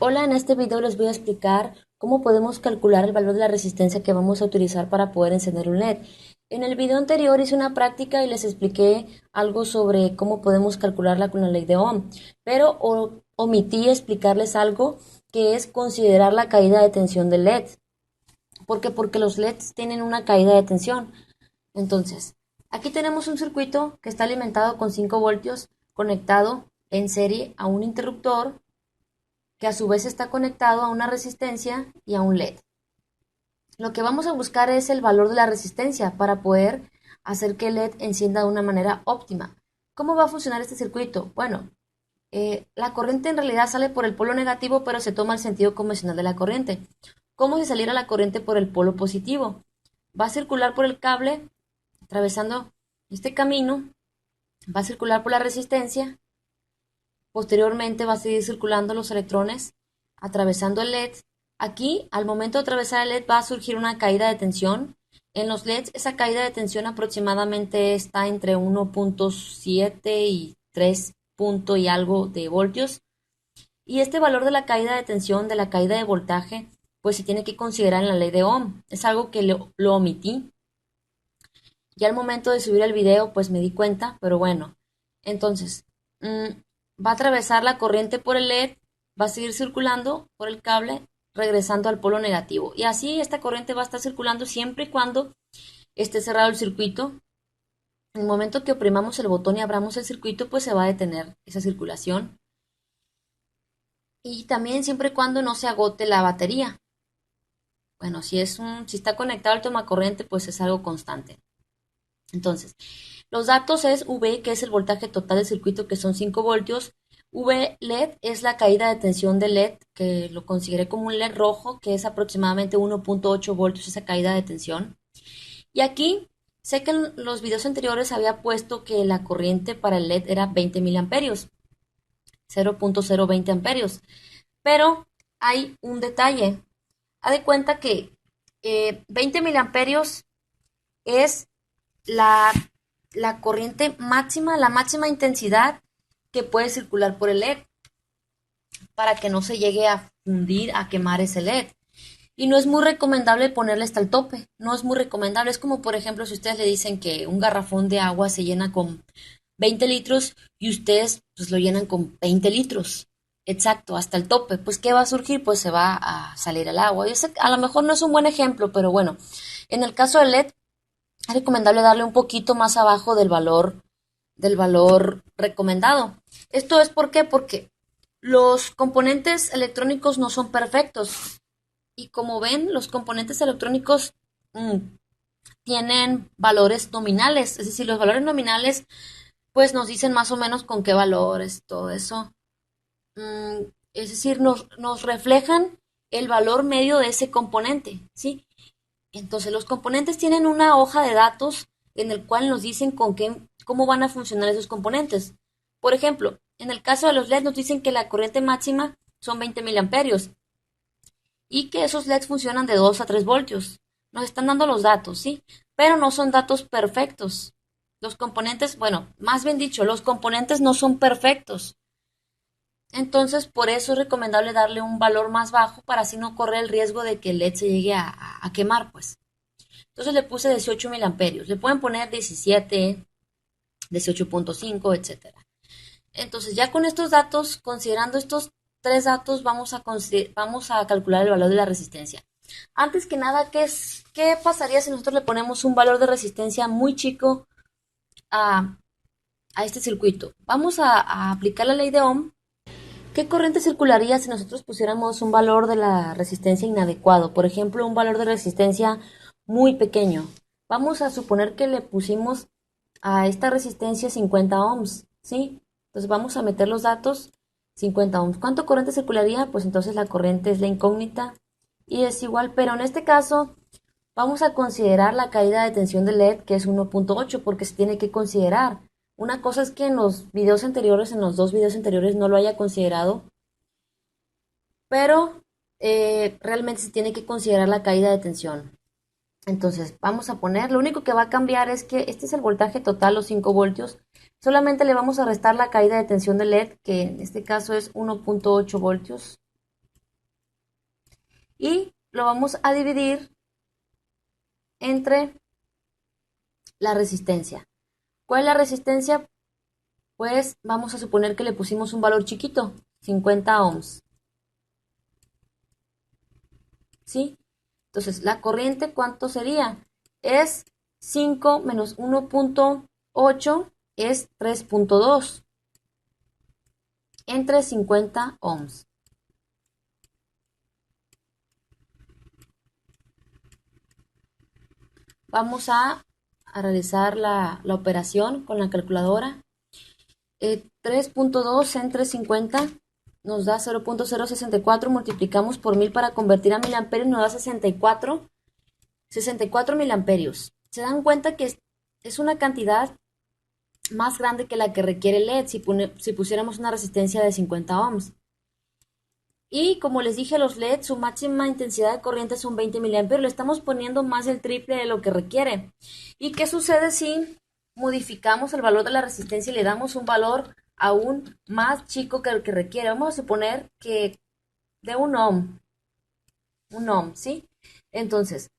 Hola, en este video les voy a explicar cómo podemos calcular el valor de la resistencia que vamos a utilizar para poder encender un LED. En el video anterior hice una práctica y les expliqué algo sobre cómo podemos calcularla con la ley de Ohm, pero omití explicarles algo que es considerar la caída de tensión del LED. ¿Por qué? Porque los LEDs tienen una caída de tensión. Entonces, aquí tenemos un circuito que está alimentado con 5 voltios conectado en serie a un interruptor que a su vez está conectado a una resistencia y a un LED. Lo que vamos a buscar es el valor de la resistencia para poder hacer que el LED encienda de una manera óptima. ¿Cómo va a funcionar este circuito? Bueno, la corriente en realidad sale por el polo negativo, pero se toma el sentido convencional de la corriente. Como si saliera la corriente por el polo positivo. Va a circular por el cable, atravesando este camino, va a circular por la resistencia. Posteriormente va a seguir circulando los electrones atravesando el LED. Aquí, al momento de atravesar el LED, va a surgir una caída de tensión. En los LEDs, esa caída de tensión aproximadamente está entre 1.7 y 3 punto y algo de voltios. Y este valor de la caída de tensión, de la caída de voltaje, pues se tiene que considerar en la ley de Ohm. Es algo que lo omití. Ya al momento de subir el video, pues me di cuenta, pero bueno. Entonces, va a atravesar la corriente por el LED, va a seguir circulando por el cable, regresando al polo negativo. Y así esta corriente va a estar circulando siempre y cuando esté cerrado el circuito. En el momento que oprimamos el botón y abramos el circuito, pues se va a detener esa circulación. Y también siempre y cuando no se agote la batería. Bueno, si está conectado al tomacorriente, pues es algo constante. Entonces, los datos es V, que es el voltaje total del circuito, que son 5 voltios. V LED es la caída de tensión del LED, que lo consideré como un LED rojo, que es aproximadamente 1.8 voltios esa caída de tensión. Y aquí, sé que en los videos anteriores había puesto que la corriente para el LED era 20 miliamperios, 0.020 amperios. Pero hay un detalle. Haz de cuenta que 20 miliamperios es la, la corriente máxima, la máxima intensidad que puede circular por el LED para que no se llegue a fundir, a quemar ese LED. Y no es muy recomendable ponerle hasta el tope, no es muy recomendable. Es como, por ejemplo, si ustedes le dicen que un garrafón de agua se llena con 20 litros y ustedes pues lo llenan con 20 litros. Exacto, hasta el tope. Pues, ¿qué va a surgir? Pues se va a salir el agua. Yo sé que a lo mejor no es un buen ejemplo, pero bueno, en el caso del LED es recomendable darle un poquito más abajo del valor recomendado. ¿Esto es por qué? Porque los componentes electrónicos no son perfectos. Y como ven, los componentes electrónicos tienen valores nominales. Es decir, los valores nominales pues nos dicen más o menos con qué valores, todo eso. Es decir, nos reflejan el valor medio de ese componente, ¿sí? Entonces, los componentes tienen una hoja de datos en el cual nos dicen cómo van a funcionar esos componentes. Por ejemplo, en el caso de los LEDs nos dicen que la corriente máxima son 20 miliamperios y que esos LEDs funcionan de 2 a 3 voltios. Nos están dando los datos, ¿sí? Pero no son datos perfectos. Los componentes, bueno, más bien dicho, los componentes no son perfectos. Entonces, por eso es recomendable darle un valor más bajo para así no correr el riesgo de que el LED se llegue a quemar, pues. Entonces le puse 18 miliamperios. Le pueden poner 17, 18.5, etcétera. Entonces ya con estos datos, considerando estos tres datos, vamos a calcular el valor de la resistencia. Antes que nada, ¿qué pasaría si nosotros le ponemos un valor de resistencia muy chico a, a este circuito? Vamos a aplicar la ley de Ohm. ¿Qué corriente circularía si nosotros pusiéramos un valor de la resistencia inadecuado? Por ejemplo, un valor de resistencia muy pequeño. Vamos a suponer que le pusimos a esta resistencia 50 ohms, ¿sí? Entonces vamos a meter los datos, 50 ohms. ¿Cuánto corriente circularía? Pues entonces la corriente es la incógnita y es igual, pero en este caso vamos a considerar la caída de tensión del LED, que es 1.8, porque se tiene que considerar. Una cosa es que en los videos anteriores, en los dos videos anteriores, no lo haya considerado, pero realmente se tiene que considerar la caída de tensión. Entonces, vamos a poner, lo único que va a cambiar es que este es el voltaje total, los 5 voltios. Solamente le vamos a restar la caída de tensión del LED, que en este caso es 1.8 voltios. y lo vamos a dividir entre la resistencia. ¿Cuál es la resistencia? Pues vamos a suponer que le pusimos un valor chiquito, 50 ohms. ¿Sí? Entonces, la corriente, ¿cuánto sería? Es 5 menos 1.8 es 3.2 entre 50 ohms. Vamos a realizar la operación con la calculadora. 3.2 entre 50 nos da 0.064, multiplicamos por 1000 para convertir a miliamperios, nos da 64 miliamperios. Se dan cuenta que es una cantidad más grande que la que requiere el LED si pusiéramos una resistencia de 50 ohms. Y como les dije, los LED, su máxima intensidad de corriente son 20 miliamperios. Le estamos poniendo más del triple de lo que requiere. ¿Y qué sucede si modificamos el valor de la resistencia y le damos un valor aún más chico que el que requiere? Vamos a suponer que de un ohm, ¿sí? Entonces,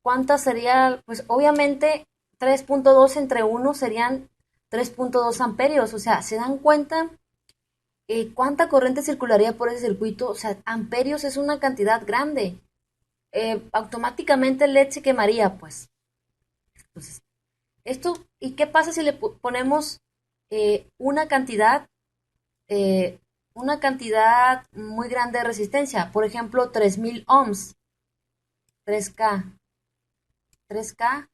¿cuánta sería? Pues obviamente 3.2 entre 1 serían 3.2 amperios. O sea, ¿se dan cuenta cuánta corriente circularía por ese circuito? O sea, amperios es una cantidad grande. Automáticamente el LED se quemaría, pues. Entonces, esto, ¿y qué pasa si le ponemos eh, una cantidad, una cantidad muy grande de resistencia? Por ejemplo, 3000 ohms, 3K, 3K.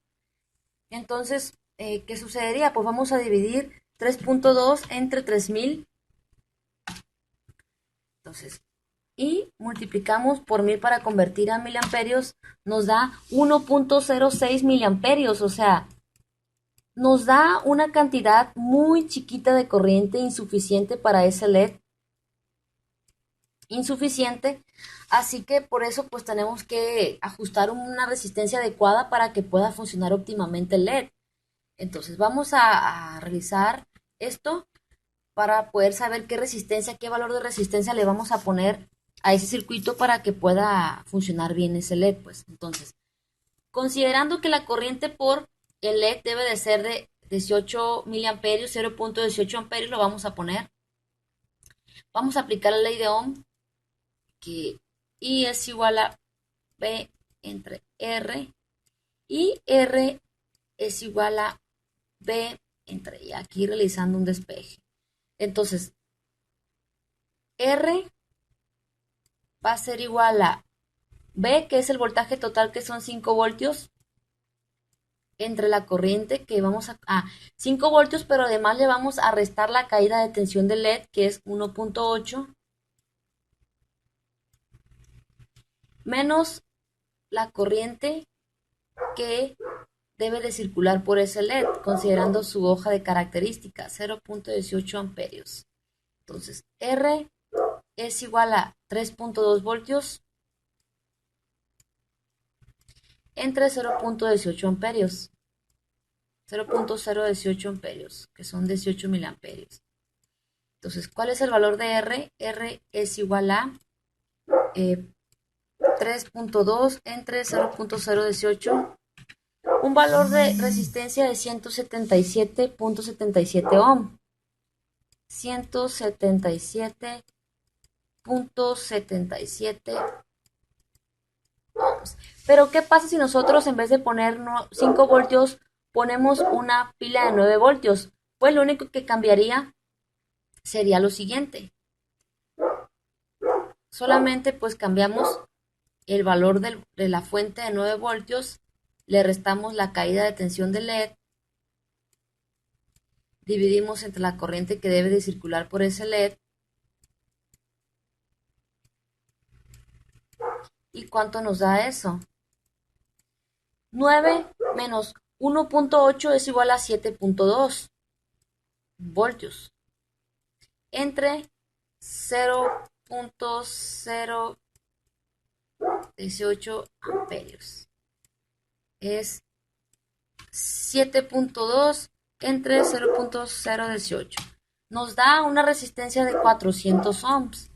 Entonces, ¿qué sucedería? Pues vamos a dividir 3.2 entre 3000. Entonces, y multiplicamos por 1000 para convertir a miliamperios, nos da 1.06 miliamperios, o sea, nos da una cantidad muy chiquita de corriente, insuficiente para ese LED, insuficiente, así que por eso pues tenemos que ajustar una resistencia adecuada para que pueda funcionar óptimamente el LED. Entonces vamos a realizar esto para poder saber qué resistencia, qué valor de resistencia le vamos a poner a ese circuito para que pueda funcionar bien ese LED, pues. Entonces, considerando que la corriente por el LED debe de ser de 18 miliamperios, 0.18 amperios, lo vamos a poner. Vamos a aplicar la ley de Ohm, que I es igual a B entre R, y R es igual a B entre, y aquí realizando un despeje. Entonces, R va a ser igual a B, que es el voltaje total, que son 5 voltios, entre la corriente que vamos a 5 voltios, pero además le vamos a restar la caída de tensión del LED, que es 1.8, menos la corriente que debe de circular por ese LED, considerando su hoja de características, 0.18 amperios. Entonces, R es igual a 3.2 voltios entre 0.18 amperios. 0.018 amperios, que son 18 miliamperios. Entonces, ¿cuál es el valor de R? R es igual a 3.2 entre 0.018, un valor de resistencia de 177.77 ohm. 177.77 ohms. Pero ¿qué pasa si nosotros en vez de poner 5 voltios ponemos una pila de 9 voltios? Pues lo único que cambiaría sería lo siguiente. Solamente pues cambiamos el valor de la fuente de 9 voltios, le restamos la caída de tensión del LED, dividimos entre la corriente que debe de circular por ese LED. ¿Y cuánto nos da eso? 9 menos 1.8 es igual a 7.2 voltios entre 0.018 amperios. Es 7.2 entre 0.018. Nos da una resistencia de 400 ohms.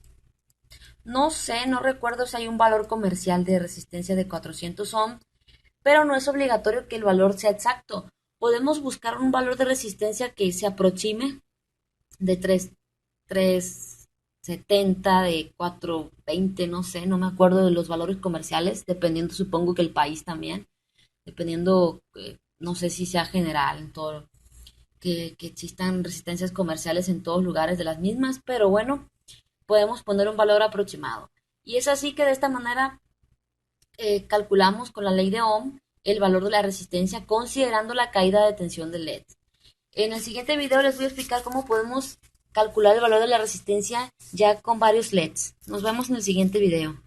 No sé, no recuerdo si hay un valor comercial de resistencia de 400 ohms, pero no es obligatorio que el valor sea exacto. Podemos buscar un valor de resistencia que se aproxime de 370, de 420, no sé, no me acuerdo de los valores comerciales, dependiendo, supongo que el país también, dependiendo, no sé si sea general en todo, que existan resistencias comerciales en todos lugares de las mismas, pero bueno, podemos poner un valor aproximado. Y es así que de esta manera calculamos con la ley de Ohm el valor de la resistencia considerando la caída de tensión del LED. En el siguiente video les voy a explicar cómo podemos calcular el valor de la resistencia ya con varios LEDs. Nos vemos en el siguiente video.